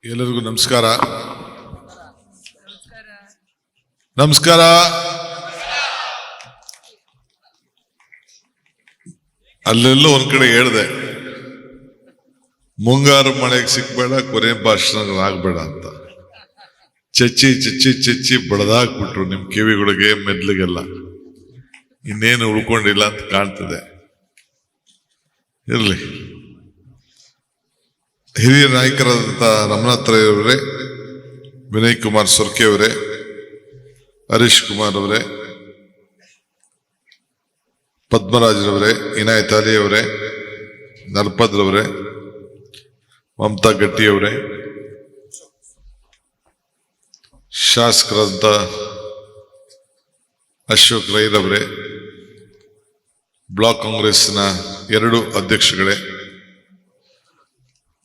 ಎಲ್ಲರಿಗೂ ನಮಸ್ಕಾರ. ನಮಸ್ಕಾರ. ಅಲ್ಲೆಲ್ಲೋ ಒಂದ್ ಕಡೆ ಹೇಳ್ದೆ, ಮುಂಗಾರು ಮಳೆಗೆ ಸಿಕ್ಬೇಡ, ಕೊನೆ ಭಾಷಣ ಆಗ್ಬೇಡ ಅಂತ. ಚಚ್ಚಿ ಚಚ್ಚಿ ಚಚ್ಚಿ ಬಡದಾಕ್ಬಿಟ್ರು ನಿಮ್ ಕಿವಿಗಳಿಗೆ, ಮೆದ್ಲಿಗೆಲ್ಲ. ಇನ್ನೇನು ಉಳ್ಕೊಂಡಿಲ್ಲ ಅಂತ ಕಾಣ್ತದೆ. ಇರ್ಲಿ. ಹಿರಿಯ ನಾಯಕರಾದಂಥ ರಮಣಾತ್ರಯವರೇ, ವಿನಯ್ ಕುಮಾರ್ ಸೊರ್ಕೆ ಅವರೇ, ಹರೀಶ್ ಕುಮಾರ್ ಅವರೇ, ಪದ್ಮರಾಜ್ರವರೇ, ಇನಾಯತ್ ಅಲಿ ಅವರೇ, ನರಪದ್ರವರೇ, ಮಮತಾ ಗಟ್ಟಿಯವರೇ, ಶಾಸಕರಾದಂಥ ಅಶೋಕ್ ರೈರವರೇ, ಬ್ಲಾಕ್ ಕಾಂಗ್ರೆಸ್ನ 2 ಅಧ್ಯಕ್ಷಗಳೇ,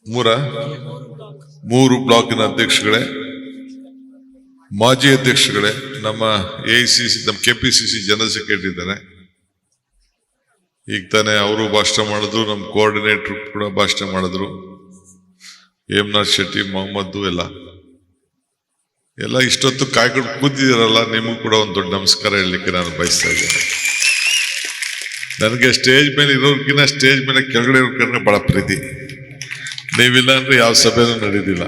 3 ಬ್ಲಾಕಿನ ಅಧ್ಯಕ್ಷಗಳೇ, ಮಾಜಿ ಅಧ್ಯಕ್ಷಗಳೇ, ನಮ್ಮ AICC, ನಮ್ಮ KPCC ಜನರಲ್ ಸೆಕ್ರೆಟರಿ ಇದ್ದಾನೆ, ಈಗ ತಾನೇ ಅವರು ಭಾಷಣ ಮಾಡಿದ್ರು. ನಮ್ಮ ಕೋಆರ್ಡಿನೇಟರ್ ಕೂಡ ಭಾಷಣ ಮಾಡಿದ್ರು, ಹೇಮನಾಥ್ ಶೆಟ್ಟಿ, ಮೊಹಮ್ಮದ್ ಎಲ್ಲ ಇಷ್ಟೊತ್ತು ಕಾಯ್ಕೊಂಡು ಕೂತಿದ್ದೀರಲ್ಲ, ನಿಮಗೂ ಕೂಡ ಒಂದು ದೊಡ್ಡ ನಮಸ್ಕಾರ ಹೇಳಲಿಕ್ಕೆ ನಾನು ಬಯಸ್ತಾ ಇದ್ದೇನೆ. ನನಗೆ ಸ್ಟೇಜ್ ಮೇಲೆ ಇರೋರ್ಗಿನ್ನ ಸ್ಟೇಜ್ ಮೇಲೆ ಕೆಳಗಡೆ ಇರೋರ್ಕಂದ್ರೆ ಬಹಳ ಪ್ರೀತಿ. ನೀವಿಲ್ಲ ಅಂದ್ರೆ ಯಾವ ಸಭೆನೂ ನಡೆದಿಲ್ಲ.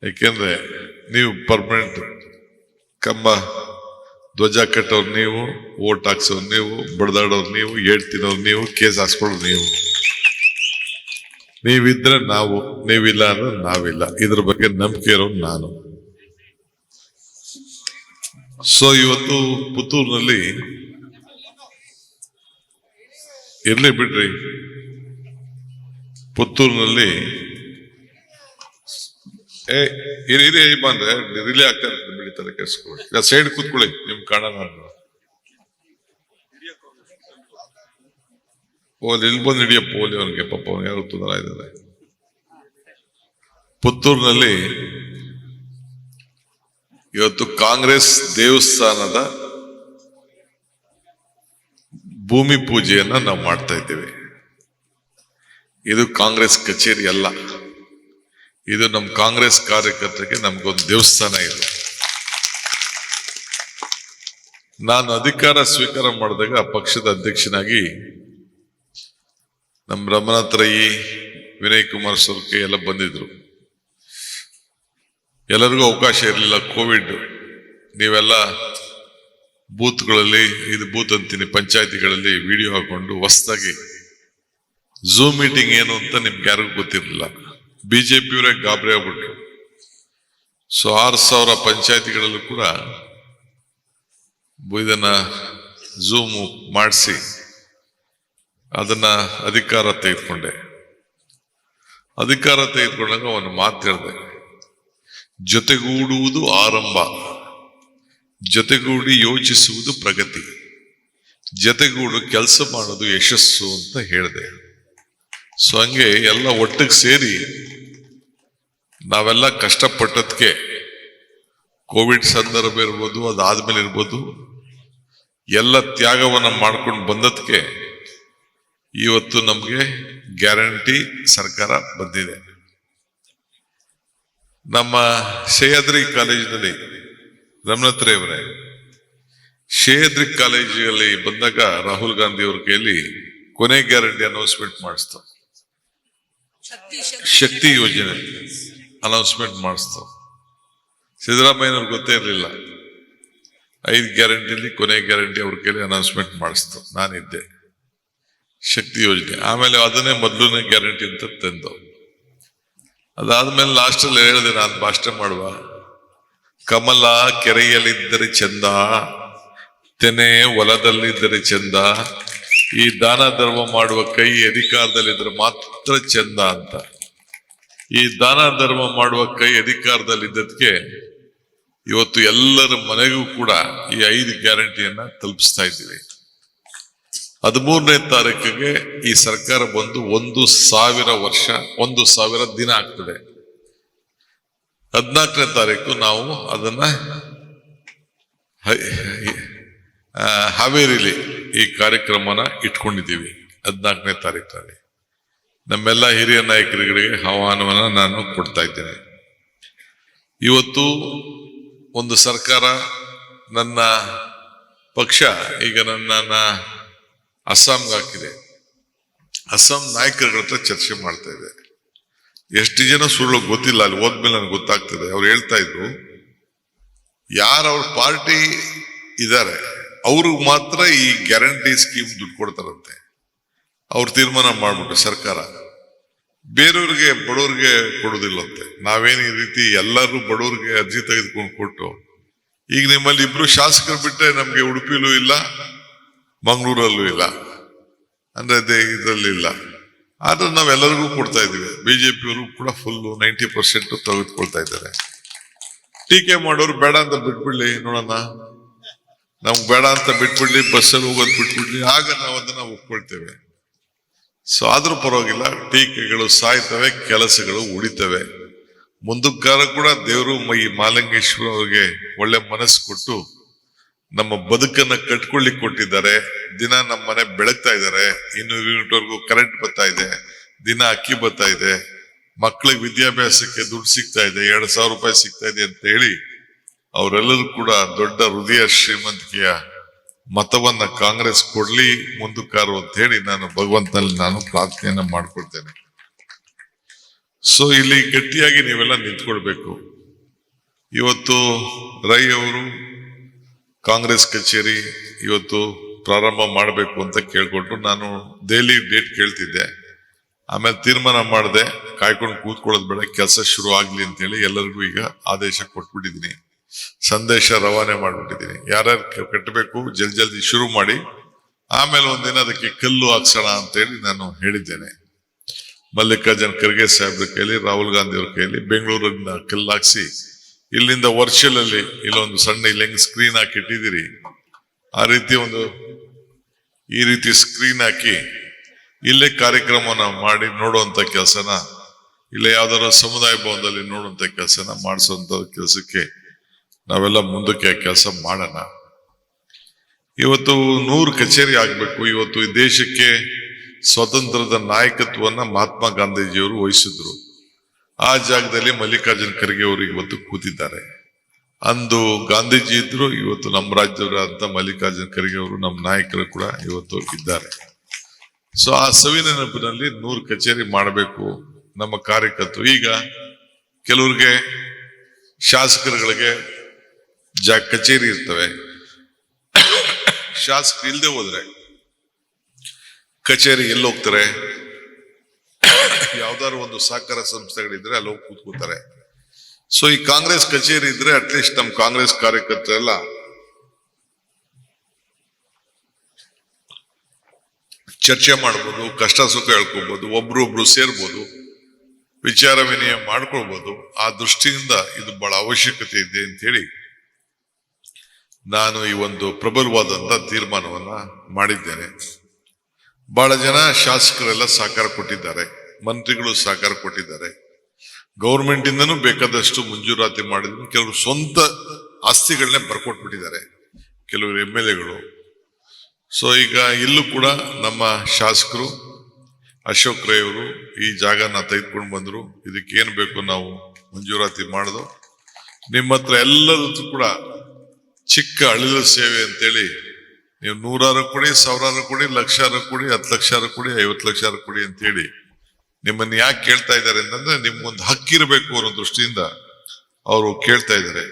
ಯಾಕೆಂದ್ರೆ ನೀವು ಪರ್ಮನೆಂಟ್ ಕಂಬ ಧ್ವಜ ಕಟ್ಟೋರು ನೀವು, ಓಟ್ ಹಾಕ್ಸೋರು ನೀವು, ಬಡ್ದಾಡೋರು ನೀವು, ಏಟ್ ತಿನ್ನೋರು ನೀವು, ಕೇಸ್ ಹಾಕ್ಸ್ಕೊಳ್ಳೋರು ನೀವು. ನೀವಿದ್ರೆ ನಾವು, ನೀವಿಲ್ಲ ಅಂದ್ರೆ ನಾವಿಲ್ಲ. ಇದ್ರ ಬಗ್ಗೆ ನಂಬಿಕೆ ಇರೋರು ನಾನು. ಸೊ ಇವತ್ತು ಪುತ್ತೂರಿನಲ್ಲಿ ಇರ್ಲಿ ಬಿಡ್ರಿ, ಪುತ್ತೂರಿನಲ್ಲಿ ಹಿರಿಯ ಬಂದ್ರೆ ರಿಲೇ ಆಗ್ತಾರೆ, ಬೆಳಿತಾರೆ, ಕೆಲ್ಸಕೊಳ್ಳಿ. ಸೈಡ್ ಕೂತ್ಕೊಳ್ಳಿ, ನಿಮ್ ಕಾಣೋಣ. ಇಲ್ಲಿ ಬಂದು ಹಿಡಿಯಪ್ಪ, ಓಲಿ ಅವನಿಗೆ, ಪಾಪ ಅವನಿಗೆ ಯಾರು ತೊಂದರೆ ಇದ್ದಾರೆ. ಪುತ್ತೂರಿನಲ್ಲಿ ಇವತ್ತು ಕಾಂಗ್ರೆಸ್ ದೇವಸ್ಥಾನದ ಭೂಮಿ ಪೂಜೆಯನ್ನ ನಾವು ಮಾಡ್ತಾ ಇದ್ದೇವೆ. ಇದು ಕಾಂಗ್ರೆಸ್ ಕಚೇರಿ ಅಲ್ಲ, ಇದು ನಮ್ಮ ಕಾಂಗ್ರೆಸ್ ಕಾರ್ಯಕರ್ತರಿಗೆ ನಮ್ಗೊಂದು ದೇವಸ್ಥಾನ ಇದೆ. ನಾನು ಅಧಿಕಾರ ಸ್ವೀಕಾರ ಮಾಡಿದಾಗ ಪಕ್ಷದ ಅಧ್ಯಕ್ಷನಾಗಿ ನಮ್ಮ ರಮಣಾತ್ರಯಿ, ವಿನಯ್ ಕುಮಾರ್ ಸೊರ್ಕೆ ಎಲ್ಲ ಬಂದಿದ್ರು. ಎಲ್ಲರಿಗೂ ಅವಕಾಶ ಇರಲಿಲ್ಲ, ಕೋವಿಡ್. ನೀವೆಲ್ಲ ಬೂತ್ಗಳಲ್ಲಿ, ಇದು ಬೂತ್ ಅಂತೀನಿ, ಪಂಚಾಯತಿಗಳಲ್ಲಿ ವಿಡಿಯೋ ಹಾಕೊಂಡು ಹೊಸದಾಗಿ ಝೂಮ್ ಮೀಟಿಂಗ್ ಏನು ಅಂತ ನಿಮ್ಗೆ ಯಾರಿಗೂ ಗೊತ್ತಿರಲಿಲ್ಲ. ಬಿಜೆಪಿಯವರೇ ಗಾಬರಿ ಆಗ್ಬಿಟ್ರು. ಸೊ 6,000 ಪಂಚಾಯತಿಗಳಲ್ಲೂ ಕೂಡ ಇದನ್ನ ಝೂಮ್ ಮಾಡಿಸಿ ಅದನ್ನ ಅಧಿಕಾರ ತೆಗೆದುಕೊಂಡೆ. ಅಧಿಕಾರ ತೆಗೆದುಕೊಂಡಾಗ ಒಂದು ಮಾತು ಹೇಳಿದೆ, ಜೊತೆಗೂಡುವುದು ಆರಂಭ, ಜೊತೆಗೂಡಿ ಯೋಚಿಸುವುದು ಪ್ರಗತಿ, ಜೊತೆಗೂಡು ಕೆಲಸ ಮಾಡೋದು ಯಶಸ್ಸು ಅಂತ ಹೇಳಿದೆ. ಸೊ ಹಂಗೆ ಎಲ್ಲ ಒಟ್ಟಿಗೆ ಸೇರಿ ನಾವೆಲ್ಲ ಕಷ್ಟಪಟ್ಟದಕ್ಕೆ, ಕೋವಿಡ್ ಸಂದರ್ಭ ಇರ್ಬೋದು, ಅದಾದ್ಮೇಲೆ ಇರ್ಬೋದು, ಎಲ್ಲ ತ್ಯಾಗವನ್ನ ಮಾಡ್ಕೊಂಡು ಬಂದದಕ್ಕೆ ಇವತ್ತು ನಮ್ಗೆ ಗ್ಯಾರಂಟಿ ಸರ್ಕಾರ ಬಂದಿದೆ. ನಮ್ಮ ಸಹ್ಯಾದ್ರಿ ಕಾಲೇಜಿನಲ್ಲಿ ರಮಣಾತ್ರಯವರೇ, ಸಹ್ಯಾದ್ರಿ ಕಾಲೇಜಿನಲ್ಲಿ ಬಂದಾಗ ರಾಹುಲ್ ಗಾಂಧಿ ಅವ್ರ ಕೈಯಲ್ಲಿ ಕೊನೆ ಗ್ಯಾರಂಟಿ ಅನೌನ್ಸ್ಮೆಂಟ್ ಮಾಡಿಸ್ತು. ಶಕ್ತಿ ಯೋಜನೆ ಅನೌನ್ಸ್ಮೆಂಟ್ ಮಾಡಿಸ್ತು. ಸಿದ್ದರಾಮಯ್ಯನವ್ರಿಗೆ ಗೊತ್ತೇ ಇರಲಿಲ್ಲ. 5 ಗ್ಯಾರಂಟಿಲಿ ಕೊನೆ ಗ್ಯಾರಂಟಿ ಅವ್ರ ಕೈಲಿ ಅನೌನ್ಸ್ಮೆಂಟ್ ಮಾಡಿಸ್ತು. ನಾನಿದ್ದೆ. ಶಕ್ತಿ ಯೋಜನೆ. ಆಮೇಲೆ ಅದನ್ನೇ ಮೊದಲನೇ ಗ್ಯಾರಂಟಿ ಅಂತ ತಂದು, ಅದಾದ್ಮೇಲೆ ಲಾಸ್ಟ್ ಅಲ್ಲಿ ಹೇಳಿದೆ ನಾನು ಭಾಷಣ ಮಾಡುವ, ಕಮಲ ಕೆರೆಯಲ್ಲಿದ್ದರೆ ಚಂದ, ತೆನೆ ಹೊಲದಲ್ಲಿದ್ದರೆ ಚಂದ, ಈ ದಾನ ಧರ್ಮ ಮಾಡುವ ಕೈ ಅಧಿಕಾರದಲ್ಲಿದ್ರೆ ಮಾತ್ರ ಚಂದ ಅಂತ. ಈ ದಾನ ಧರ್ಮ ಮಾಡುವ ಕೈ ಅಧಿಕಾರದಲ್ಲಿದ್ದದಕ್ಕೆ ಇವತ್ತು ಎಲ್ಲರ ಮನೆಗೂ ಕೂಡ ಈ 5 ಗ್ಯಾರಂಟಿಯನ್ನ ತಲುಪಿಸ್ತಾ ಇದ್ದೀವಿ. 13ನೇ ತಾರೀಕಿಗೆ ಈ ಸರ್ಕಾರ ಬಂದು 1,000 ವರ್ಷ, 1,000 ದಿನ ಆಗ್ತದೆ. 14ನೇ ತಾರೀಕು ನಾವು ಅದನ್ನ ಹಾವೇರಿಲಿ ಈ ಕಾರ್ಯಕ್ರಮನ ಇಟ್ಕೊಂಡಿದ್ದೀವಿ. 14ನೇ ತಾರೀಕಲ್ಲಿ ನಮ್ಮೆಲ್ಲ ಹಿರಿಯ ನಾಯಕರುಗಳಿಗೆ ಆಹ್ವಾನವನ್ನು ನಾನು ಕೊಡ್ತಾ ಇದ್ದೇನೆ. ಇವತ್ತು ಒಂದು ಸರ್ಕಾರ, ನನ್ನ ಪಕ್ಷ ಈಗ ನನ್ನ ಅಸ್ಸಾಂಗೆ ಹಾಕಿದೆ. ಅಸ್ಸಾಂ ನಾಯಕರುಗಳ ಹತ್ರ ಚರ್ಚೆ ಮಾಡ್ತಾ ಇದೆ. ಎಷ್ಟು ಜನ ಸುಳ್ಳು ಗೊತ್ತಿಲ್ಲ, ಅಲ್ಲಿ ಹೋದ್ಮೇಲೆ ನನಗೆ ಗೊತ್ತಾಗ್ತದೆ. ಅವ್ರು ಹೇಳ್ತಾ ಇದ್ರು, ಯಾರು ಅವ್ರ ಪಾರ್ಟಿ ಇದ್ದಾರೆ ಅವ್ರಿಗೆ ಮಾತ್ರ ಈ ಗ್ಯಾರಂಟಿ ಸ್ಕೀಮ್ ದುಡ್ಡು ಕೊಡ್ತಾರಂತೆ. ಅವ್ರು ತೀರ್ಮಾನ ಮಾಡ್ಬಿಟ್ಟು ಸರ್ಕಾರ, ಬೇರೆಯವ್ರಿಗೆ ಬಡವ್ರಿಗೆ ಕೊಡೋದಿಲ್ಲಂತೆ. ನಾವೇನು ಈ ರೀತಿ ಎಲ್ಲರೂ ಬಡವ್ರಿಗೆ ಅರ್ಜಿ ತೆಗೆದುಕೊಂಡು ಕೊಟ್ಟು, ಈಗ ನಿಮ್ಮಲ್ಲಿ ಇಬ್ರು ಶಾಸಕರು ಬಿಟ್ಟರೆ ನಮ್ಗೆ ಉಡುಪಿಲೂ ಇಲ್ಲ, ಮಂಗಳೂರಲ್ಲೂ ಇಲ್ಲ, ಅಂದ್ರೆ ಇದರಲ್ಲಿ ಇಲ್ಲ. ಆದ್ರೆ ನಾವೆಲ್ಲರಿಗೂ ಕೊಡ್ತಾ ಇದೀವಿ. ಬಿಜೆಪಿಯವರು ಕೂಡ ಫುಲ್ 90% ತೆಗೆದುಕೊಳ್ತಾ ಇದ್ದಾರೆ. ಟೀಕೆ ಮಾಡೋರು ಬೇಡ ಅಂತ ಬಿಟ್ಬಿಡ್ಲಿ, ನೋಡೋಣ, ನಮ್ಗೆ ಬೇಡ ಅಂತ ಬಿಟ್ಬಿಡ್ಲಿ, ಬಸ್ಸಲ್ಲಿ ಹೋಗೋದು ಬಿಟ್ಬಿಡ್ಲಿ, ಆಗ ನಾವು ಅದನ್ನ ಒಪ್ಕೊಳ್ತೇವೆ. ಸೊ ಆದ್ರೂ ಪರವಾಗಿಲ್ಲ, ಟೀಕೆಗಳು ಸಾಯ್ತವೆ, ಕೆಲಸಗಳು ಉಳಿತವೆ. ಮುಂದಕ್ಕಾರ ಕೂಡ ದೇವರು ಈ ಮಾಲಿಂಗೇಶ್ವರ ಅವ್ರಿಗೆ ಒಳ್ಳೆ ಮನಸ್ಸು ಕೊಟ್ಟು ನಮ್ಮ ಬದುಕನ್ನ ಕಟ್ಕೊಳ್ಳಿಕ್ ಕೊಟ್ಟಿದ್ದಾರೆ. ದಿನ ನಮ್ಮ ಮನೆ ಬೆಳಗ್ತಾ ಇದ್ದಾರೆ. 200 ಯೂನಿಟ್ವರೆಗೂ ಕರೆಂಟ್ ಬರ್ತಾ ಇದೆ, ದಿನ ಅಕ್ಕಿ ಬರ್ತಾ ಇದೆ, ಮಕ್ಕಳಿಗೆ ವಿದ್ಯಾಭ್ಯಾಸಕ್ಕೆ ದುಡ್ಡು ಸಿಗ್ತಾ ಇದೆ, 2,000 ರೂಪಾಯಿ ಸಿಗ್ತಾ ಇದೆ ಅಂತ ಹೇಳಿ ಅವರೆಲ್ಲರೂ ಕೂಡ ದೊಡ್ಡ ಹೃದಯ ಶ್ರೀಮಂತಿಕೆಯ ಮತವನ್ನ ಕಾಂಗ್ರೆಸ್ ಕೊಡ್ಲಿ ಮುಂದಕ್ಕಾರು ಅಂತ ಹೇಳಿ ನಾನು ಭಗವಂತನಲ್ಲಿ ನಾನು ಪ್ರಾರ್ಥನೆಯನ್ನ ಮಾಡ್ಕೊಳ್ತೇನೆ. ಸೊ ಇಲ್ಲಿ ಗಟ್ಟಿಯಾಗಿ ನೀವೆಲ್ಲ ನಿಂತ್ಕೊಳ್ಬೇಕು. ಇವತ್ತು ರೈ ಅವರು ಕಾಂಗ್ರೆಸ್ ಕಚೇರಿ ಇವತ್ತು ಪ್ರಾರಂಭ ಮಾಡಬೇಕು ಅಂತ ಕೇಳ್ಕೊಟ್ಟು ನಾನು ಡೈಲಿ ಡೇಟ್ ಕೇಳ್ತಿದ್ದೆ. ಆಮೇಲೆ ತೀರ್ಮಾನ ಮಾಡಿದೆ, ಕಾಯ್ಕೊಂಡು ಕೂತ್ಕೊಳ್ಳೋದು ಬೇಡ, ಕೆಲಸ ಶುರು ಆಗ್ಲಿ ಅಂತ ಹೇಳಿ ಎಲ್ಲರಿಗೂ ಈಗ ಆದೇಶ ಕೊಟ್ಬಿಟ್ಟಿದ್ದೀನಿ, ಸಂದೇಶ ರವಾನೆ ಮಾಡ್ಬಿಟ್ಟಿದ್ದೀನಿ. ಯಾರ್ಯಾರು ಕಟ್ಟಬೇಕು ಜಲ್ದಿ ಶುರು ಮಾಡಿ, ಆಮೇಲೆ ಒಂದಿನ ಅದಕ್ಕೆ ಕಲ್ಲು ಹಾಕ್ಸೋಣ ಅಂತ ಹೇಳಿ ನಾನು ಹೇಳಿದ್ದೇನೆ. ಮಲ್ಲಿಕಾರ್ಜುನ್ ಖರ್ಗೆ ಸಾಹೇಬ್ರ ಕೈಲಿ, ರಾಹುಲ್ ಗಾಂಧಿ ಅವ್ರ ಕೈಲಿ ಬೆಂಗಳೂರಿನ ಕಲ್ಲು ಹಾಕ್ಸಿ, ಇಲ್ಲಿಂದ ವರ್ಚುವಲ್ ಅಲ್ಲಿ ಇಲ್ಲೊಂದು ಸಣ್ಣ ಇಲ್ಲಿ ಹೆಂಗ್ ಸ್ಕ್ರೀನ್ ಹಾಕಿ ಇಟ್ಟಿದ್ದೀರಿ, ಆ ರೀತಿ ಈ ರೀತಿ ಸ್ಕ್ರೀನ್ ಹಾಕಿ ಇಲ್ಲೇ ಕಾರ್ಯಕ್ರಮನ ಮಾಡಿ ನೋಡುವಂತ ಕೆಲಸನ, ಇಲ್ಲ ಯಾವ್ದಾರ ಸಮುದಾಯ ಭವನದಲ್ಲಿ ನೋಡುವಂತ ಕೆಲಸನ ಮಾಡಿಸುವಂತ ಕೆಲಸಕ್ಕೆ ನಾವೆಲ್ಲ ಮುಂದಕ್ಕೆ ಕೆಲಸ ಮಾಡೋಣ. ಇವತ್ತು 100 ಕಚೇರಿ ಆಗ್ಬೇಕು. ಇವತ್ತು ಈ ದೇಶಕ್ಕೆ ಸ್ವತಂತ್ರದ ನಾಯಕತ್ವವನ್ನ ಮಹಾತ್ಮ ಗಾಂಧೀಜಿಯವರು ವಹಿಸಿದ್ರು. ಆ ಜಾಗದಲ್ಲಿ ಮಲ್ಲಿಕಾರ್ಜುನ್ ಖರ್ಗೆ ಅವರು ಇವತ್ತು ಕೂತಿದ್ದಾರೆ. ಅಂದು ಗಾಂಧೀಜಿ ಇದ್ರು, ಇವತ್ತು ನಮ್ಮ ರಾಜ್ಯದ ಮಲ್ಲಿಕಾರ್ಜುನ್ ಖರ್ಗೆ ಅವರು ನಮ್ಮ ನಾಯಕರು ಕೂಡ ಇವತ್ತು ಇದ್ದಾರೆ. ಸೊ ಆ ಸವಿ ನೆನಪಿನಲ್ಲಿ 100 ಕಚೇರಿ ಮಾಡಬೇಕು ನಮ್ಮ ಕಾರ್ಯಕರ್ತರು. ಈಗ ಕೆಲವ್ರಿಗೆ ಶಾಸಕರುಗಳಿಗೆ ಕಚೇರಿ ಇರ್ತವೆ, ಶಾಸಕರು ಇಲ್ಲದೆ ಹೋದ್ರೆ ಕಚೇರಿ ಎಲ್ಲಿ ಹೋಗ್ತಾರೆ? ಯಾವ್ದಾದ್ರು ಒಂದು ಸಹಕಾರ ಸಂಸ್ಥೆಗಳಿದ್ರೆ ಅಲ್ಲಿ ಹೋಗಿ ಕೂತ್ಕೋತಾರೆ. ಸೊ ಈ ಕಾಂಗ್ರೆಸ್ ಕಚೇರಿ ಇದ್ರೆ ಅಟ್ಲೀಸ್ಟ್ ನಮ್ಮ ಕಾಂಗ್ರೆಸ್ ಕಾರ್ಯಕರ್ತರೆಲ್ಲ ಚರ್ಚೆ ಮಾಡ್ಬೋದು, ಕಷ್ಟ ಸುಖ ಹೇಳ್ಕೊಬಹುದು, ಒಬ್ರು ಸೇರ್ಬೋದು, ವಿಚಾರ ವಿನಿಮಯ ಮಾಡ್ಕೊಳ್ಬಹುದು. ಆ ದೃಷ್ಟಿಯಿಂದ ಇದು ಬಹಳ ಅವಶ್ಯಕತೆ ಇದೆ ಅಂತ ಹೇಳಿ ನಾನು ಈ ಒಂದು ಪ್ರಬಲವಾದಂತ ತೀರ್ಮಾನವನ್ನ ಮಾಡಿದ್ದೇನೆ. ಬಹಳ ಜನ ಶಾಸಕರೆಲ್ಲ ಸಹಕಾರ ಕೊಟ್ಟಿದ್ದಾರೆ, ಮಂತ್ರಿಗಳು ಸಹಕಾರ ಕೊಟ್ಟಿದ್ದಾರೆ, ಗೌರ್ಮೆಂಟ್ ಇಂದನೂ ಬೇಕಾದಷ್ಟು ಮಂಜೂರಾತಿ ಮಾಡಿದ್ರು. ಕೆಲವರು ಸ್ವಂತ ಆಸ್ತಿಗಳನ್ನೇ ಬರ್ಕೊಟ್ಬಿಟ್ಟಿದ್ದಾರೆ ಕೆಲವರು MLAಗಳು. ಸೊ ಈಗ ಇಲ್ಲೂ ಕೂಡ ನಮ್ಮ ಶಾಸಕರು ಅಶೋಕ್ ರೈ ಅವರು ಈ ಜಾಗನ ತೆಗೆದುಕೊಂಡು ಬಂದ್ರು. ಇದಕ್ಕೆ ಏನ್ ಬೇಕು ನಾವು ಮಂಜೂರಾತಿ ಮಾಡುದು. ನಿಮ್ಮ ಹತ್ರ ಎಲ್ಲರದ್ದು ಕೂಡ ಚಿಕ್ಕ ಅಳಿಲು ಸೇವೆ ಅಂತೇಳಿ ನೀವು 100 ಕೊಡಿ, 1000 ಕೊಡಿ, 1,00,000 ಕೊಡಿ, 10,00,000 ಕೊಡಿ, 50,00,000 ಕೊಡಿ ಅಂತೇಳಿ ನಿಮ್ಮನ್ನ ಯಾಕೆ ಕೇಳ್ತಾ ಇದ್ದಾರೆ ಅಂತಂದ್ರೆ ನಿಮ್ಗೊಂದು ಹಕ್ಕಿರ್ಬೇಕು ಅನ್ನೋ ದೃಷ್ಟಿಯಿಂದ ಅವರು ಕೇಳ್ತಾ ಇದ್ದಾರೆ.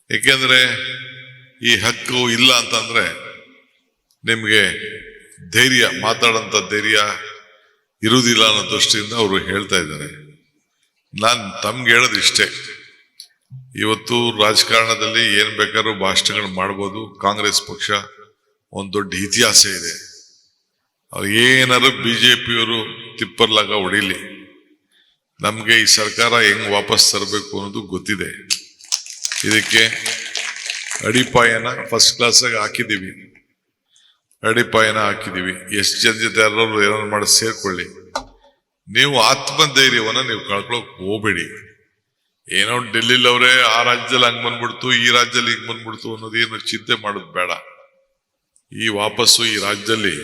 ಏಕೆಂದ್ರೆ ಈ ಹಕ್ಕು ಇಲ್ಲ ಅಂತಂದ್ರೆ ನಿಮ್ಗೆ ಧೈರ್ಯ, ಮಾತಾಡೋಂಥ ಧೈರ್ಯ ಇರುವುದಿಲ್ಲ ಅನ್ನೋ ದೃಷ್ಟಿಯಿಂದ ಅವರು ಹೇಳ್ತಾ ಇದ್ದಾರೆ. ನಾನು ತಮ್ಗೆ ಹೇಳೋದು ಇಷ್ಟೇ, ಇವತ್ತು ರಾಜಕಾರಣದಲ್ಲಿ ಏನ್ ಬೇಕಾದ್ರೂ ಭಾಷಣಗಳು ಮಾಡ್ಬೋದು. ಕಾಂಗ್ರೆಸ್ ಪಕ್ಷ ಒಂದು ದೊಡ್ಡ ಇತಿಹಾಸ ಇದೆ. ಅವ್ರು ಏನಾದ್ರು ಬಿಜೆಪಿಯವರು ತಿಪ್ಪರ್ಲಾಗ ಹೊಡಿಲಿ, ನಮ್ಗೆ ಈ ಸರ್ಕಾರ ಹೆಂಗ್ ವಾಪಸ್ ತರಬೇಕು ಅನ್ನೋದು ಗೊತ್ತಿದೆ. ಇದಕ್ಕೆ ಅಡಿಪಾಯನ ಫಸ್ಟ್ ಕ್ಲಾಸ್ ಆಗಿ ಹಾಕಿದೀವಿ, ಅಡಿಪಾಯನ ಹಾಕಿದೀವಿ. ಎಷ್ಟು ಜನ ಜೊತೆ ಯಾರು ಏನಾದ್ರು ಮಾಡಿ ಸೇರ್ಕೊಳ್ಳಿ. ನೀವು ಆತ್ಮಧೈರ್ಯವನ್ನ ನೀವು ಕಳ್ಕೊಳಕ್ ಹೋಗ್ಬೇಡಿ. ಏನೋ ಡೆಲ್ಲಿಲಿ ಅವರೇ ಆ ರಾಜ್ಯದಲ್ಲಿ ಹಂಗ್ ಬಂದ್ಬಿಡ್ತು, ಈ ರಾಜ್ಯದಲ್ಲಿ ಹಿಂಗ್ ಬಂದ್ಬಿಡ್ತು ಅನ್ನೋದೇನು ಚಿಂತೆ ಮಾಡೋದು ಬೇಡ. ಈ ವಾಪಸ್ಸು ಈ ರಾಜ್ಯದಲ್ಲಿ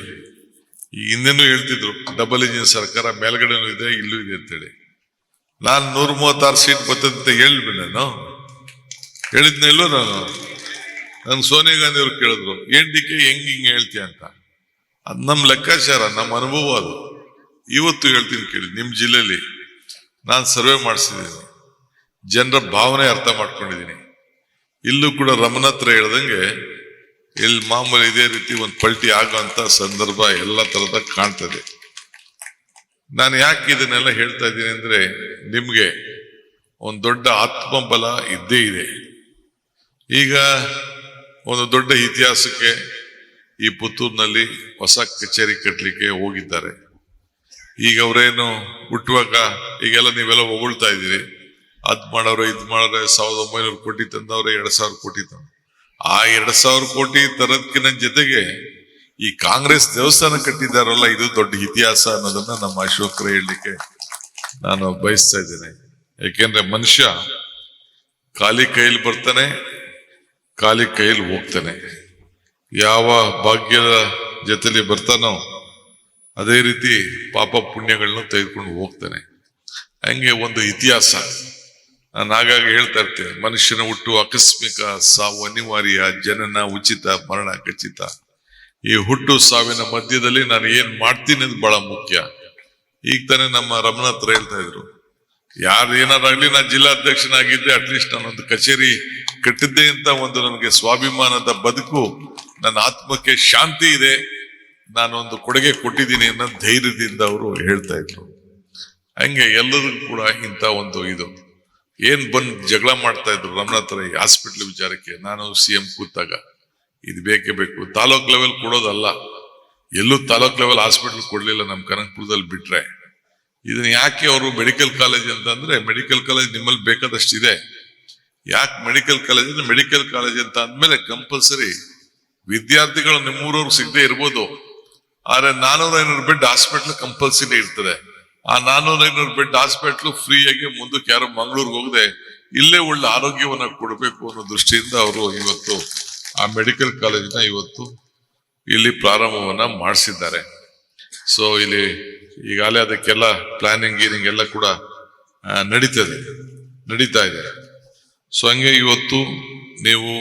ಈ ಹಿಂದೆನೂ ಹೇಳ್ತಿದ್ರು ಡಬಲ್ ಇಂಜಿನ್ ಸರ್ಕಾರ ಮೇಲ್ಗಡೆನೂ ಇದೆ ಇಲ್ಲೂ ಇದೆ ಅಂತೇಳಿ. ನಾನು 136 ಸೀಟ್ ಬರ್ತದಂತ ಹೇಳ್ಬಿಟ್ಟೆ. ನಾನು ಹೇಳಿದ್ನೆಲ್ಲೋ ನಾನು ಸೋನಿಯಾ ಗಾಂಧಿ ಅವ್ರು ಕೇಳಿದ್ರು ಏನ್ ಡಿ ಕೆ ಹಿಂಗೆ ಹೇಳ್ತೀಯ ಅಂತ. ಅದ್ ನಮ್ ಲೆಕ್ಕಾಚಾರ, ನಮ್ಮ ಅನುಭವ ಅದು. ಇವತ್ತು ಹೇಳ್ತೀನಿ ಕೇಳಿ, ನಿಮ್ ಜಿಲ್ಲೆಯಲ್ಲಿ ನಾನು ಸರ್ವೆ ಮಾಡಿಸಿದ್ದೀನಿ, ಜನರ ಭಾವನೆ ಅರ್ಥ ಮಾಡ್ಕೊಂಡಿದ್ದೀನಿ. ಇಲ್ಲೂ ಕೂಡ ರಮಣತ್ರ ಹೇಳ್ದಂಗೆ ಇಲ್ಲಿ ಮಾಮೂಲಿ ಇದೇ ರೀತಿ ಒಂದು ಪಲ್ಟಿ ಆಗುವಂತ ಸಂದರ್ಭ ಎಲ್ಲ ತರದ ಕಾಣ್ತದೆ. ನಾನು ಯಾಕೆ ಇದನ್ನೆಲ್ಲ ಹೇಳ್ತಾ ಇದ್ದೀನಿ ಅಂದ್ರೆ, ನಿಮ್ಗೆ ಒಂದು ದೊಡ್ಡ ಆತ್ಮಬಲ ಇದ್ದೇ ಇದೆ. ಈಗ ಒಂದು ದೊಡ್ಡ ಇತಿಹಾಸಕ್ಕೆ ಈ ಪುತ್ತೂರಿನಲ್ಲಿ ಹೊಸ ಕಚೇರಿ ಕಟ್ಟಲಿಕ್ಕೆ ಹೋಗಿದ್ದಾರೆ. ಈಗ ಅವರೇನು ಹುಟ್ಟುವಾಗ ಈಗೆಲ್ಲ ನೀವೆಲ್ಲ ಹೊಗಳ್ತಾ ಇದ್ದೀರಿ, ಅದ್ ಮಾಡೋರು ಇದ್ ಮಾಡೋರೆ, 1900 ಕೋಟಿ ತಂದವ್ರೆ, 2000 ಕೋಟಿ ತಂದ. ಆ 2000 ಕೋಟಿ ತರದ್ಕಿನ ಜೊತೆಗೆ ಈ ಕಾಂಗ್ರೆಸ್ ದೇವಸ್ಥಾನ ಕಟ್ಟಿದಾರಲ್ಲ, ಇದು ದೊಡ್ಡ ಇತಿಹಾಸ ಅನ್ನೋದನ್ನ ನಮ್ಮ ಅಶೋಕರ ಹೇಳಲಿಕ್ಕೆ ನಾನು ಬಯಸ್ತಾ ಇದ್ದೇನೆ. ಯಾಕೆಂದ್ರೆ ಮನುಷ್ಯ ಖಾಲಿ ಕೈಯಲ್ಲಿ ಬರ್ತಾನೆ, ಖಾಲಿ ಕೈಯಲ್ಲಿ ಹೋಗ್ತಾನೆ. ಯಾವ ಭಾಗ್ಯದ ಜೊತೆಲಿ ಬರ್ತಾನೋ ಅದೇ ರೀತಿ ಪಾಪ ಪುಣ್ಯಗಳನ್ನ ತೆಗೆದುಕೊಂಡು ಹೋಗ್ತಾನೆ. ಹಂಗೆ ಒಂದು ಇತಿಹಾಸ. ನಾನು ಆಗಾಗ ಹೇಳ್ತಾ ಇರ್ತೇನೆ, ಮನುಷ್ಯನ ಹುಟ್ಟು ಆಕಸ್ಮಿಕ, ಸಾವು ಅನಿವಾರ್ಯ, ಜನನ ಉಚಿತ, ಮರಣ ಖಚಿತ. ಈ ಹುಟ್ಟು ಸಾವಿನ ಮಧ್ಯದಲ್ಲಿ ನಾನು ಏನ್ ಮಾಡ್ತೀನಿ ಅಂತ ಬಹಳ ಮುಖ್ಯ. ಈಗ ತಾನೇ ನಮ್ಮ ರಮಣ ಹತ್ರ ಹೇಳ್ತಾ ಇದ್ರು, ಯಾರು ಏನಾರಾಗ್ಲಿ ನಾನು ಜಿಲ್ಲಾಧ್ಯಕ್ಷನಾಗಿದ್ದೆ, ಅಟ್ಲೀಸ್ಟ್ ನಾನೊಂದು ಕಚೇರಿ ಕಟ್ಟಿದ್ದೆ ಅಂತ ಒಂದು ನನಗೆ ಸ್ವಾಭಿಮಾನದ ಬದುಕು, ನನ್ನ ಆತ್ಮಕ್ಕೆ ಶಾಂತಿ ಇದೆ, ನಾನೊಂದು ಕೊಡುಗೆ ಕೊಟ್ಟಿದ್ದೀನಿ ಅನ್ನೋ ಧೈರ್ಯದಿಂದ ಅವರು ಹೇಳ್ತಾ ಇದ್ರು. ಹಂಗೆ ಎಲ್ಲರಿಗೂ ಕೂಡ ಇಂಥ ಒಂದು ಇದು ಏನ್ ಬಂದ್ ಜಗಳ ಮಾಡ್ತಾ ಇದ್ರು ರಮಣ ಹತ್ರ ಈ ಹಾಸ್ಪಿಟ್ಲ್ ವಿಚಾರಕ್ಕೆ. ನಾನು CM ಕೂತಾಗ ಇದು ಬೇಕೇ ಬೇಕು, ತಾಲೂಕ್ ಲೆವೆಲ್ ಕೊಡೋದಲ್ಲ, ಎಲ್ಲೂ ತಾಲೂಕ್ ಲೆವೆಲ್ ಹಾಸ್ಪಿಟ್ಲ್ ಕೊಡ್ಲಿಲ್ಲ ನಮ್ಮ ಕನಕಪುರದಲ್ಲಿ ಬಿಟ್ರೆ. ಇದನ್ನ ಯಾಕೆ ಅವರು ಮೆಡಿಕಲ್ ಕಾಲೇಜ್ ಅಂತಂದ್ರೆ, ಮೆಡಿಕಲ್ ಕಾಲೇಜ್ ನಿಮ್ಮಲ್ಲಿ ಬೇಕಾದಷ್ಟು ಇದೆ. ಯಾಕೆ ಮೆಡಿಕಲ್ ಕಾಲೇಜ್ ಅಂದ್ರೆ, ಮೆಡಿಕಲ್ ಕಾಲೇಜ್ ಅಂತ ಅಂದ್ಮೇಲೆ ಕಂಪಲ್ಸರಿ ವಿದ್ಯಾರ್ಥಿಗಳು ನಿಮ್ಮೂರವ್ರು ಸಿಗದೆ ಇರ್ಬೋದು, ಆದ್ರೆ 400-500 ಬೆಡ್ ಹಾಸ್ಪಿಟ್ಲ್ ಕಂಪಲ್ಸರಿ ಇರ್ತದೆ. ಆ 400-500 ಬೆಡ್ ಹಾಸ್ಪಿಟ್ಲು ಫ್ರೀಯಾಗಿ ಮುಂದಕ್ಕೆ ಯಾರು ಮಂಗಳೂರಿಗೆ ಹೋಗದೆ ಇಲ್ಲೇ ಒಳ್ಳೆ ಆರೋಗ್ಯವನ್ನ ಕೊಡಬೇಕು ಅನ್ನೋ ದೃಷ್ಟಿಯಿಂದ ಅವರು ಇವತ್ತು ಆ ಮೆಡಿಕಲ್ ಕಾಲೇಜಿನ ಇವತ್ತು ಇಲ್ಲಿ ಪ್ರಾರಂಭವನ್ನ ಮಾಡಿಸಿದ್ದಾರೆ. ಸೊ ಇಲ್ಲಿ ಈಗಾಗಲೇ ಅದಕ್ಕೆಲ್ಲ ಪ್ಲಾನಿಂಗ್ ಗೀನಿಂಗ್ ಎಲ್ಲ ಕೂಡ ನಡೀತಾ ಇದೆ. ಸೊ ಹಂಗೆ ಇವತ್ತು ನೀವು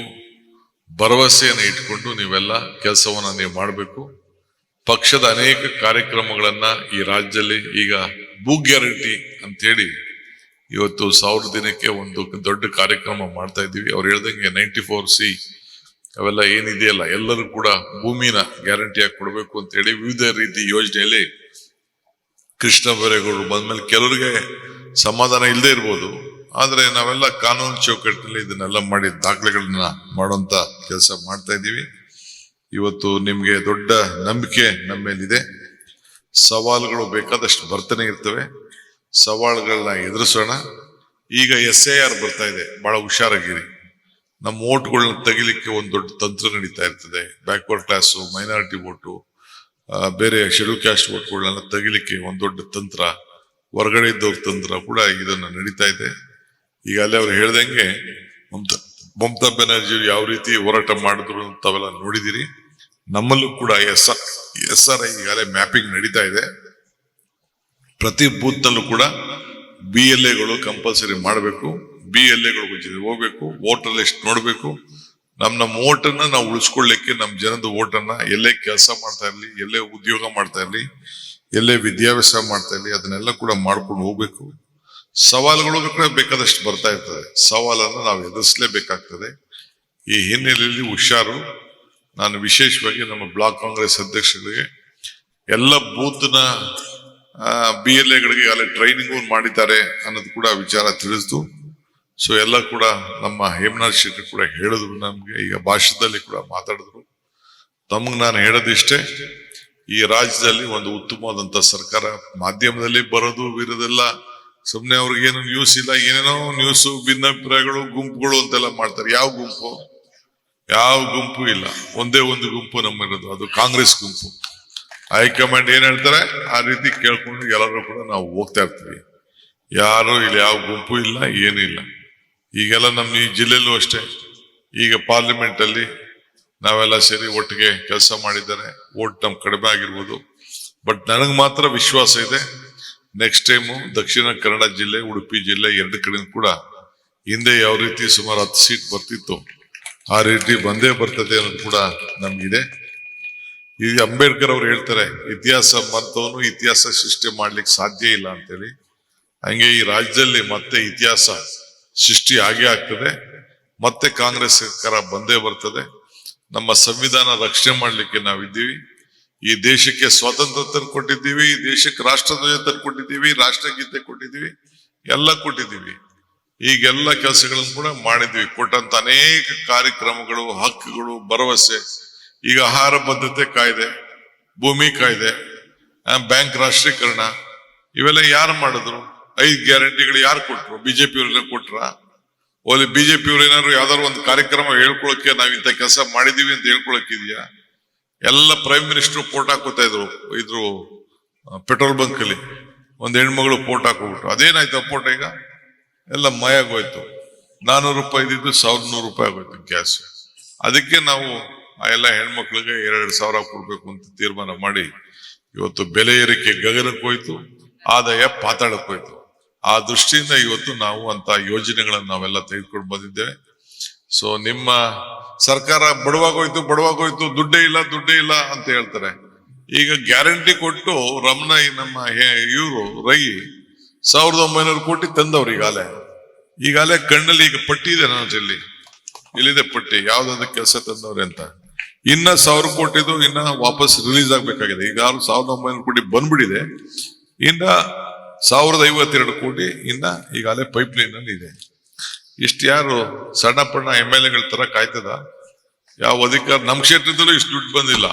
ಭರವಸೆಯನ್ನು ಇಟ್ಕೊಂಡು ನೀವೆಲ್ಲ ಕೆಲಸವನ್ನ ನೀವು ಮಾಡಬೇಕು. ಪಕ್ಷದ ಅನೇಕ ಕಾರ್ಯಕ್ರಮಗಳನ್ನ ಈ ರಾಜ್ಯದಲ್ಲಿ ಈಗ ಭೂ ಗ್ಯಾರಂಟಿ ಅಂತೇಳಿ ಇವತ್ತು 1000 ದಿನಕ್ಕೆ ಒಂದು ದೊಡ್ಡ ಕಾರ್ಯಕ್ರಮ ಮಾಡ್ತಾ ಇದ್ದೀವಿ. ಅವ್ರು ಹೇಳ್ದಂಗೆ 94C ಅವೆಲ್ಲ ಏನಿದೆಯಲ್ಲ ಎಲ್ಲರೂ ಕೂಡ ಭೂಮಿನ ಗ್ಯಾರಂಟಿಯಾಗಿ ಕೊಡಬೇಕು ಅಂತ ಹೇಳಿ ವಿವಿಧ ರೀತಿ ಯೋಜನೆಯಲ್ಲಿ ಕೃಷ್ಣ ಬೈರೇಗೌಡರು ಬಂದ್ಮೇಲೆ ಕೆಲವರಿಗೆ ಸಮಾಧಾನ ಇಲ್ಲದೆ ಇರ್ಬೋದು, ಆದ್ರೆ ನಾವೆಲ್ಲ ಕಾನೂನು ಚೌಕಟ್ಟಿನಲ್ಲಿ ಇದನ್ನೆಲ್ಲ ಮಾಡಿ ದಾಖಲೆಗಳನ್ನ ಮಾಡುವಂತ ಕೆಲಸ ಮಾಡ್ತಾ ಇದ್ದೀವಿ. ಇವತ್ತು ನಿಮ್ಗೆ ದೊಡ್ಡ ನಂಬಿಕೆ ನಮ್ಮ ಮೇಲಿದೆ. ಸವಾಲುಗಳು ಬೇಕಾದಷ್ಟು ಬರ್ತಾನೆ ಇರ್ತವೆ, ಸವಾಲುಗಳನ್ನ ಎದುರಿಸೋಣ. ಈಗ SIR ಬರ್ತಾ ಇದೆ, ಬಹಳ ಹುಷಾರಾಗಿರಿ. ನಮ್ಮ ಓಟ್ಗಳನ್ನ ತೆಗಿಲಿಕ್ಕೆ ಒಂದು ದೊಡ್ಡ ತಂತ್ರ ನಡೀತಾ ಇರ್ತದೆ. ಬ್ಯಾಕ್ವರ್ಡ್ ಕ್ಲಾಸು, ಮೈನಾರಿಟಿ ಓಟು, ಬೇರೆ ಶೆಡ್ಯೂಲ್ ಕ್ಯಾಸ್ಟ್ ಓಟ್ಗಳನ್ನ ತೆಗಿಲಿಕ್ಕೆ ಒಂದು ದೊಡ್ಡ ತಂತ್ರ, ಹೊರಗಡೆ ಇದ್ದವ್ರ ತಂತ್ರ ಕೂಡ ಇದನ್ನ ನಡೀತಾ ಇದೆ. ಈಗ ಅಲ್ಲಿ ಅವ್ರು ಹೇಳ್ದಂಗೆ ಮಮತಾ ಬ್ಯಾನರ್ಜಿ ಯಾವ ರೀತಿ ಹೋರಾಟ ಮಾಡಿದ್ರು ಅಂತಾವೆಲ್ಲ ನೋಡಿದಿರಿ. ನಮ್ಮಲ್ಲೂ ಕೂಡ SRI ಈಗಾಗಲೇ ಮ್ಯಾಪಿಂಗ್ ನಡೀತಾ ಇದೆ. ಪ್ರತಿ ಬೂತ್ ನಲ್ಲೂ ಕೂಡ BLAಗಳು ಕಂಪಲ್ಸರಿ ಮಾಡಬೇಕು, BLAಗಳು ಹೋಗ್ಬೇಕು, ವೋಟರ್ ಲಿಸ್ಟ್ ನೋಡ್ಬೇಕು. ನಮ್ಮ ಓಟನ್ನ ನಾವು ಉಳಿಸ್ಕೊಳ್ಳಿಕ್ಕೆ, ನಮ್ಮ ಜನದ ಓಟನ್ನ ಎಲ್ಲೇ ಕೆಲಸ ಮಾಡ್ತಾ ಇರ್ಲಿ, ಎಲ್ಲೇ ಉದ್ಯೋಗ ಮಾಡ್ತಾ ಇರ್ಲಿ, ಎಲ್ಲೇ ವಿದ್ಯಾಭ್ಯಾಸ ಮಾಡ್ತಾ ಇರ್ಲಿ, ಅದನ್ನೆಲ್ಲ ಕೂಡ ಮಾಡ್ಕೊಂಡು ಹೋಗ್ಬೇಕು. ಸವಾಲುಗಳು ಕೂಡ ಬೇಕಾದಷ್ಟು ಬರ್ತಾ ಇರ್ತದೆ, ಸವಾಲನ್ನು ನಾವು ಎದುರಿಸಲೇಬೇಕಾಗ್ತದೆ. ಈ ಹಿನ್ನೆಲೆಯಲ್ಲಿ ಹುಷಾರು. ನಾನು ವಿಶೇಷವಾಗಿ ನಮ್ಮ ಬ್ಲಾಕ್ ಕಾಂಗ್ರೆಸ್ ಅಧ್ಯಕ್ಷರಿಗೆ ಎಲ್ಲ ಬೂತ್ನ BLAಗಳಿಗೆ ಅಲ್ಲಿ ಟ್ರೈನಿಂಗ್ ಮಾಡಿದ್ದಾರೆ ಅನ್ನೋದು ಕೂಡ ವಿಚಾರ ತಿಳಿಸ್ತು. ಸೊ ಎಲ್ಲ ಕೂಡ ನಮ್ಮ ಹೇಮನಾಥ್ ಶೆಟ್ಟಿ ಕೂಡ ಹೇಳಿದ್ರು, ನಮ್ಗೆ ಈಗ ಭಾಷಣದಲ್ಲಿ ಕೂಡ ಮಾತಾಡಿದ್ರು. ತಮಗೆ ನಾನು ಹೇಳೋದಿಷ್ಟೇ, ಈ ರಾಜ್ಯದಲ್ಲಿ ಒಂದು ಉತ್ತಮವಾದಂತ ಸರ್ಕಾರ, ಮಾಧ್ಯಮದಲ್ಲಿ ಬರೋದು ಇರೋದೆಲ್ಲ ಸುಮ್ನೆ ಅವ್ರಿಗೇನು ನ್ಯೂಸ್ ಇಲ್ಲ, ಏನೇನೋ ನ್ಯೂಸ್, ಭಿನ್ನಾಭಿಪ್ರಾಯಗಳು, ಗುಂಪುಗಳು ಅಂತೆಲ್ಲ ಮಾಡ್ತಾರೆ. ಯಾವ ಗುಂಪು ಇಲ್ಲ, ಒಂದೇ ಒಂದು ಗುಂಪು ನಮ್ಮಿರೋದು, ಅದು ಕಾಂಗ್ರೆಸ್ ಗುಂಪು. ಹೈಕಮಾಂಡ್ ಏನ್ ಹೇಳ್ತಾರೆ ಆ ರೀತಿ ಕೇಳ್ಕೊಂಡು ಎಲ್ಲರೂ ಕೂಡ ನಾವು ಹೋಗ್ತಾ ಇರ್ತೀವಿ. ಯಾರು ಇಲ್ಲಿ ಯಾವ ಗುಂಪು ಇಲ್ಲ, ಏನೂ ಇಲ್ಲ. ಈಗೆಲ್ಲ ನಮ್ಮ ಈ ಜಿಲ್ಲೆಯಲ್ಲೂ ಅಷ್ಟೇ, ಈಗ ಪಾರ್ಲಿಮೆಂಟ್ ಅಲ್ಲಿ ನಾವೆಲ್ಲ ಸೇರಿ ಒಟ್ಟಿಗೆ ಕೆಲಸ ಮಾಡಿದ್ದಾರೆ. ಓಟ್ ನಮ್ ಕಡಿಮೆ ಆಗಿರ್ಬೋದು, ಬಟ್ ನನಗೆ ಮಾತ್ರ ವಿಶ್ವಾಸ ಇದೆ, ನೆಕ್ಸ್ಟ್ ಟೈಮು ದಕ್ಷಿಣ ಕನ್ನಡ ಜಿಲ್ಲೆ, ಉಡುಪಿ ಜಿಲ್ಲೆ ಎರಡು ಕಡೆ ಕೂಡ ಹಿಂದೆ ಯಾವ ರೀತಿ ಸುಮಾರು 10 ಸೀಟ್ ಬರ್ತಿತ್ತು ಆ ರೀತಿ ಬಂದೇ ಬರ್ತದೆ ಅನ್ನೋದು ಕೂಡ ನಮ್ಗಿದೆ. ಈ ಅಂಬೇಡ್ಕರ್ ಅವರು ಹೇಳ್ತಾರೆ, ಇತಿಹಾಸ ಮರ್ತವನು ಇತಿಹಾಸ ಸೃಷ್ಟಿ ಮಾಡ್ಲಿಕ್ಕೆ ಸಾಧ್ಯ ಇಲ್ಲ ಅಂತೇಳಿ. ಹಂಗೆ ಈ ರಾಜ್ಯದಲ್ಲಿ ಮತ್ತೆ ಇತಿಹಾಸ ಸೃಷ್ಟಿ ಆಗೇ ಆಗ್ತದೆ, ಮತ್ತೆ ಕಾಂಗ್ರೆಸ್ ಸರ್ಕಾರ ಬಂದೇ ಬರ್ತದೆ. ನಮ್ಮ ಸಂವಿಧಾನ ರಕ್ಷಣೆ ಮಾಡ್ಲಿಕ್ಕೆ ನಾವಿದ್ದೀವಿ. ಈ ದೇಶಕ್ಕೆ ಸ್ವಾತಂತ್ರ್ಯ ತಂದು ಕೊಟ್ಟಿದ್ದೀವಿ, ಈ ದೇಶಕ್ಕೆ ರಾಷ್ಟ್ರಧ್ವಜ ತಂದು ಕೊಟ್ಟಿದ್ದೀವಿ, ರಾಷ್ಟ್ರಗೀತೆ ಕೊಟ್ಟಿದ್ದೀವಿ, ಎಲ್ಲ ಕೊಟ್ಟಿದ್ದೀವಿ. ಈಗೆಲ್ಲ ಕೆಲಸಗಳನ್ನು ಕೂಡ ಮಾಡಿದ್ವಿ. ಕೊಟ್ಟಂತ ಅನೇಕ ಕಾರ್ಯಕ್ರಮಗಳು, ಹಕ್ಕುಗಳು, ಭರವಸೆ, ಈಗ ಆಹಾರ ಭದ್ರತೆ ಕಾಯ್ದೆ, ಭೂಮಿ ಕಾಯ್ದೆ, ಬ್ಯಾಂಕ್ ರಾಷ್ಟ್ರೀಕರಣ, ಇವೆಲ್ಲ ಯಾರು ಮಾಡಿದ್ರು? 5 ಗ್ಯಾರಂಟಿಗಳು ಯಾರು ಕೊಟ್ರು? ಬಿಜೆಪಿ ಅವ್ರನ್ನ ಕೊಟ್ರ? ಓಲಿ ಬಿಜೆಪಿ ಅವ್ರು ಏನಾದ್ರು ಯಾವ್ದಾದ್ರು ಒಂದು ಕಾರ್ಯಕ್ರಮ ಹೇಳ್ಕೊಳಕ್ಕೆ ನಾವ್ ಇಂಥ ಕೆಲಸ ಮಾಡಿದೀವಿ ಅಂತ ಹೇಳ್ಕೊಳಕ್ಕಿದ್ಯಾ? ಎಲ್ಲ ಪ್ರೈಮ್ ಮಿನಿಸ್ಟರ್ ಫೋಟೋ ಹಾಕೋತಾ ಇದ್ರು ಪೆಟ್ರೋಲ್ ಬಂಕ್ ಅಲ್ಲಿ ಒಂದ್ ಹೆಣ್ಮಗಳು ಫೋಟೋ ಹಾಕೋಬಿಟ್ರು. ಅದೇನಾಯ್ತು ಫೋಟೋ? ಈಗ ಎಲ್ಲ ಮಯಾಗೋಯ್ತು. 400 ರೂಪಾಯಿ ಇದ್ದಿದ್ದು 1100 ರೂಪಾಯಿ ಆಗೋಯ್ತು ಗ್ಯಾಸ್. ಅದಕ್ಕೆ ನಾವು ಆ ಎಲ್ಲ ಹೆಣ್ಮಕ್ಳಿಗೆ 2000 ಕೊಡ್ಬೇಕು ಅಂತ ತೀರ್ಮಾನ ಮಾಡಿ ಇವತ್ತು ಬೆಲೆ ಏರಿಕೆ ಗಗನಕ್ಕೆ ಹೋಯ್ತು, ಆದಾಯ ಪಾತಾಳಕ್ಕೆ ಹೋಯ್ತು. ಆ ದೃಷ್ಟಿಯಿಂದ ಇವತ್ತು ನಾವು ಅಂತ ಯೋಜನೆಗಳನ್ನು ನಾವೆಲ್ಲ ತೆಗೆದುಕೊಂಡು ಬಂದಿದ್ದೇವೆ. ಸೊ ನಿಮ್ಮ ಸರ್ಕಾರ ಬಡವಾಗೋಯ್ತು, ದುಡ್ಡೇ ಇಲ್ಲ ಅಂತ ಹೇಳ್ತಾರೆ. ಈಗ ಗ್ಯಾರಂಟಿ ಕೊಟ್ಟು ರಮಣ ನಮ್ಮ ಇವರು ರೈ 1900 ಕೋಟಿ ತಂದವ್ರು ಈಗಾಲೇ ಕಣ್ಣಲ್ಲಿ ಈಗ ಪಟ್ಟಿ ಇದೆ ನನ್ನ ಜಲ್ಲಿ, ಇಲ್ಲಿದೆ ಪಟ್ಟಿ, ಯಾವ್ದಾದ್ರು ಕೆಲಸ ತಂದವ್ರೆ ಅಂತ. ಇನ್ನ 1000 ಕೋಟಿದು ಇನ್ನ ವಾಪಸ್ ರಿಲೀಸ್ ಆಗ್ಬೇಕಾಗಿದೆ. ಈಗ 1900 ಕೋಟಿ ಬಂದ್ಬಿಟ್ಟಿದೆ, ಇನ್ನ 1052 ಕೋಟಿ ಇನ್ನ ಈಗಾಗಲೇ ಪೈಪ್ ಲೈನ್ ಅಲ್ಲಿ ಇದೆ. ಇಷ್ಟು ಯಾರು ಸಣ್ಣ ಪಣ್ಣ MLA ತರ ಕಾಯ್ತದ? ಯಾವ ಅಧಿಕಾರ? ನಮ್ಮ ಕ್ಷೇತ್ರದಲ್ಲೂ ಇಷ್ಟು ದುಡ್ಡು ಬಂದಿಲ್ಲ.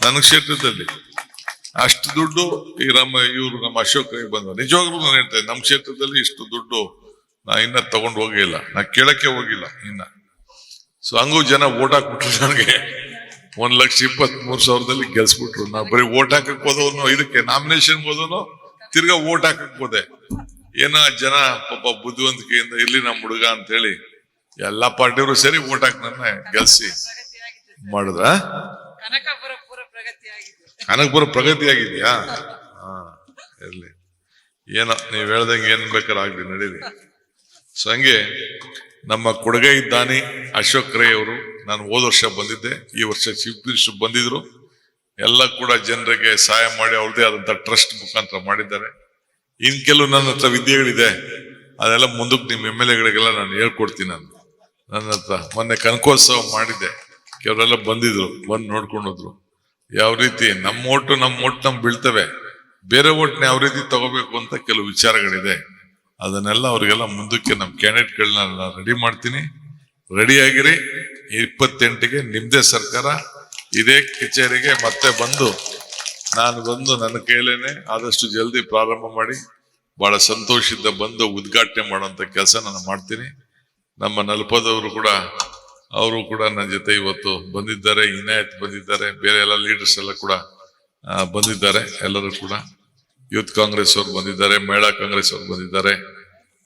ನನ್ನ ಕ್ಷೇತ್ರದಲ್ಲಿ ಅಷ್ಟು ದುಡ್ಡು ಈ ಇವರು ನಮ್ಮ ಅಶೋಕ್ ಬಂದ. ನಿಜವಾಗ್ಲೂ ನಾನು ಹೇಳ್ತೇನೆ, ನಮ್ಮ ಕ್ಷೇತ್ರದಲ್ಲಿ ಇಷ್ಟು ದುಡ್ಡು ನಾ ಇನ್ನ ತಗೊಂಡು ಹೋಗಿಲ್ಲ, ನಾ ಕೇಳಕ್ಕೆ ಹೋಗಿಲ್ಲ ಇನ್ನ. ಸೊ ಹಂಗೂ ಜನ ಓಟ್ ಹಾಕ್ಬಿಟ್ರು ನನಗೆ. 1,23,000 ಗೆಲ್ಸ್ಬಿಟ್ರು. ನಾ ಬರೀ ಓಟ್ ಹಾಕಕ್ ಹೋದವನು, ಇದಕ್ಕೆ ನಾಮಿನೇಷನ್ ಹೋದವನು, ತಿರ್ಗಾ ಓಟ್ ಹಾಕಕ್ ಹೋದೆ. ಏನ ಜನ ಪಾಪ ಬುದ್ಧಿವಂತಿಕೆಯಿಂದ ಇರ್ಲಿ ನಮ್ಮ ಹುಡುಗ ಅಂತ ಹೇಳಿ ಎಲ್ಲಾ ಪಾರ್ಟಿಯವರು ಸೇರಿ ಓಟ್ ಹಾಕಿ ನನ್ನ ಗೆಲ್ಸಿ ಮಾಡಿದ್ರ. ಕನಕಪುರ ಪ್ರಗತಿ ಆಗಿದ್ಯಾ? ಇರ್ಲಿ, ಏನೋ ನೀವ್ ಹೇಳ್ದಂಗೆ ಏನ್ ಬೇಕಾದ್ರೆ ಆಗ್ಲಿ, ನಡೀರಿ. ಸೊ ಹಂಗೆ ನಮ್ಮ ಕೊಡಗೈ ದಾನಿ ಅಶೋಕ್ ರೈ ಅವರು, ನಾನು ಹೋದ ವರ್ಷ ಬಂದಿದ್ದೆ, ಈ ವರ್ಷ ಚೀಫ್ ಮಿನಿಸ್ಟರ್ ಬಂದಿದ್ರು. ಎಲ್ಲ ಕೂಡ ಜನರಿಗೆ ಸಹಾಯ ಮಾಡಿ ಅವ್ರದೇ ಆದಂತ ಟ್ರಸ್ಟ್ ಮುಖಾಂತರ ಮಾಡಿದ್ದಾರೆ. ಇನ್ ಕೆಲವು ನನ್ನ ಹತ್ರ ವಿದ್ಯೆಗಳಿದೆ, ಅದೆಲ್ಲ ಮುಂದಕ್ಕೆ ನಿಮ್ಮ MLA ನಾನು ಹೇಳ್ಕೊಡ್ತೀನಿ. ನನ್ನ ಹತ್ರ ಮೊನ್ನೆ ಕನಕೋತ್ಸವ ಮಾಡಿದ್ದೆ, ಕೆಲವರೆಲ್ಲ ಬಂದಿದ್ರು, ಬಂದು ನೋಡ್ಕೊಂಡು ಹೋದ್ರು. ಯಾವ ರೀತಿ ನಮ್ಮ ಓಟು ನಮ್ ಬೀಳ್ತವೆ, ಬೇರೆ ಓಟ್ನ ಯಾವ ರೀತಿ ತಗೋಬೇಕು ಅಂತ ಕೆಲವು ವಿಚಾರಗಳಿದೆ. ಅದನ್ನೆಲ್ಲ ಅವ್ರಿಗೆಲ್ಲ ಮುಂದಕ್ಕೆ ನಮ್ಮ ಕ್ಯಾಂಡಿಡೇಟ್ಗಳನ್ನ ರೆಡಿ ಮಾಡ್ತೀನಿ. ರೆಡಿ ಆಗಿರಿ. 28ಗೆ ನಿಮ್ದೇ ಸರ್ಕಾರ ಇದೇ ಕಚೇರಿಗೆ ಮತ್ತೆ ಬಂದು ನನ್ನ ಕೈಲೇನೆ ಆದಷ್ಟು ಜಲ್ದಿ ಪ್ರಾರಂಭ ಮಾಡಿ ಬಹಳ ಸಂತೋಷದಿಂದ ಬಂದು ಉದ್ಘಾಟನೆ ಮಾಡುವಂತ ಕೆಲಸ ನಾನು ಮಾಡ್ತೀನಿ. ನಮ್ಮ ನಲ್ಪದವರು ಕೂಡ, ಅವರು ಕೂಡ ನನ್ನ ಜೊತೆ ಇವತ್ತು ಬಂದಿದ್ದಾರೆ, ಇನಾಯತ್ ಬಂದಿದ್ದಾರೆ, ಬೇರೆ ಎಲ್ಲ ಲೀಡರ್ಸ್ ಎಲ್ಲ ಕೂಡ ಬಂದಿದ್ದಾರೆ. ಎಲ್ಲರೂ ಕೂಡ ಯೂತ್ ಕಾಂಗ್ರೆಸ್ ಅವ್ರು ಬಂದಿದ್ದಾರೆ, ಮಹಿಳಾ ಕಾಂಗ್ರೆಸ್ ಅವ್ರು ಬಂದಿದ್ದಾರೆ,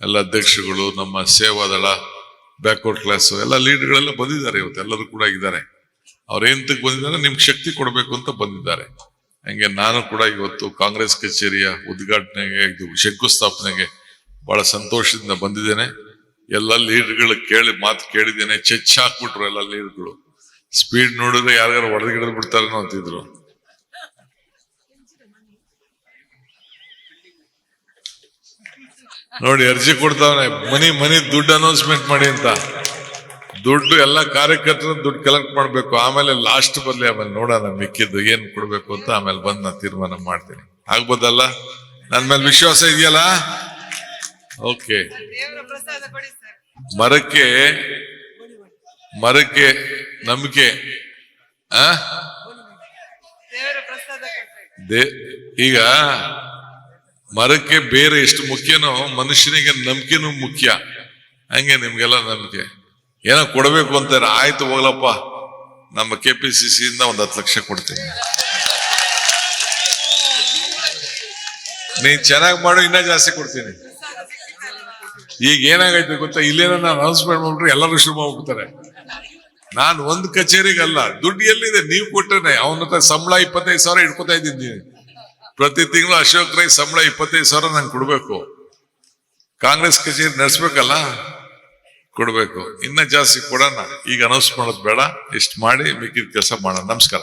ಎಲ್ಲ ಅಧ್ಯಕ್ಷರುಗಳು, ನಮ್ಮ ಸೇವಾದಳ, ಬ್ಯಾಕ್ವರ್ಡ್ ಕ್ಲಾಸ್ ಎಲ್ಲ ಲೀಡರ್ಗಳೆಲ್ಲ ಬಂದಿದ್ದಾರೆ. ಇವತ್ತು ಎಲ್ಲರೂ ಕೂಡ ಇದ್ದಾರೆ. ಅವ್ರು ಎಂತಕ್ಕೆ ಬಂದಿದ್ದಾರೆ? ನಿಮ್ಗೆ ಶಕ್ತಿ ಕೊಡಬೇಕು ಅಂತ ಬಂದಿದ್ದಾರೆ. ಹಂಗೆ ನಾನು ಕೂಡ ಇವತ್ತು ಕಾಂಗ್ರೆಸ್ ಕಚೇರಿಯ ಉದ್ಘಾಟನೆಗೆ, ಇದು ಶಂಕುಸ್ಥಾಪನೆಗೆ ಬಹಳ ಸಂತೋಷದಿಂದ ಬಂದಿದ್ದೇನೆ. ಎಲ್ಲ ಲೀಡರ್ಗಳು ಮಾತು ಕೇಳಿದ್ದೇನೆ. ಚೆಚ್ ಹಾಕ್ಬಿಟ್ರು ಎಲ್ಲ ಲೀಡರ್ಗಳು. ಸ್ಪೀಡ್ ನೋಡಿದ್ರೆ ಯಾರಿಗಾರು ಹೊಡೆದು ಬಿಡ್ತಾರೇನೋ ಅಂತಿದ್ರು. ನೋಡಿ ಅರ್ಜಿ ಕೊಡ್ತಾವನೆ, ಮನಿ ದುಡ್ಡು ಅನೌನ್ಸ್ಮೆಂಟ್ ಮಾಡಿ ಅಂತ. ದುಡ್ಡು ಎಲ್ಲ ಕಾರ್ಯಕರ್ತರು ದುಡ್ಡು ಕಲೆಕ್ಟ್ ಮಾಡ್ಬೇಕು, ಆಮೇಲೆ ಲಾಸ್ಟ್ ಬರ್ಲಿ, ಆಮೇಲೆ ನೋಡೋಣ ಮಿಕ್ಕಿದ್ದು ಏನ್ ಕೊಡ್ಬೇಕು ಅಂತ ಆಮೇಲೆ ಬಂದು ನಾನು ತೀರ್ಮಾನ ಮಾಡ್ತೀನಿ. ಆಗ್ಬೋದಲ್ಲ? ನನ್ ಮೇಲೆ ವಿಶ್ವಾಸ ಇದೆಯಲ್ಲ? ಓಕೆ. ಮರಕ್ಕೆ ನಂಬಿಕೆ. ಈಗ ಮರಕ್ಕೆ ಬೇರೆ ಎಷ್ಟು ಮುಖ್ಯನೋ ಮನುಷ್ಯನಿಗೆ ನಂಬಿಕೆನೂ ಮುಖ್ಯ. ಹಂಗೆ ನಿಮ್ಗೆಲ್ಲ ನಂಬಿಕೆ ಏನೋ ಕೊಡ್ಬೇಕು ಅಂತಾರೆ. ಆಯ್ತು ಹೋಗ್ಲಪ್ಪ, ನಮ್ಮ KPCC ಇಂದ 10 ಲಕ್ಷ ಕೊಡ್ತೀನಿ, ನೀನ್ ಚೆನ್ನಾಗಿ ಮಾಡು, ಇನ್ನ ಜಾಸ್ತಿ ಕೊಡ್ತೀನಿ. ಈಗ ಏನಾಗೈತೆ ಗೊತ್ತಾ, ಇಲ್ಲೇನ ನಾನು ಅನೌನ್ಸ್ಮೆಂಟ್ ಮಾಡ್ಬಿಟ್ರೆ ಎಲ್ಲರೂ ಶುರು ಮಾಡ್ಬಿಡ್ತಾರೆ. ನಾನು ಒಂದು ಕಚೇರಿಗಲ್ಲ, ದುಡ್ಡು ಎಲ್ಲಿದೆ? ನೀವು ಕೊಟ್ಟರೆ ಅವನ ಹತ್ರ ಸಂಬಳ 25,000 ಇಟ್ಕೊತಾ ಇದ್ದೀನಿ. ಪ್ರತಿ ತಿಂಗಳು ಅಶೋಕ್ ರೈ ಸಂಬಳ 25,000 ನಂಗೆ ಕೊಡ್ಬೇಕು. ಕಾಂಗ್ರೆಸ್ ಕಚೇರಿ ನಡೆಸ್ಬೇಕಲ್ಲ, ಕೊಡ್ಬೇಕು. ಇನ್ನ ಜಾಸ್ತಿ ಕೊಡೋಣ. ಈಗ ಅನೌನ್ಸ್ ಮಾಡೋದು ಬೇಡ, ಇಷ್ಟು ಮಾಡಿ ಮಿಕ್ಕಿದ ಕೆಲಸ ಮಾಡೋಣ. ನಮಸ್ಕಾರ.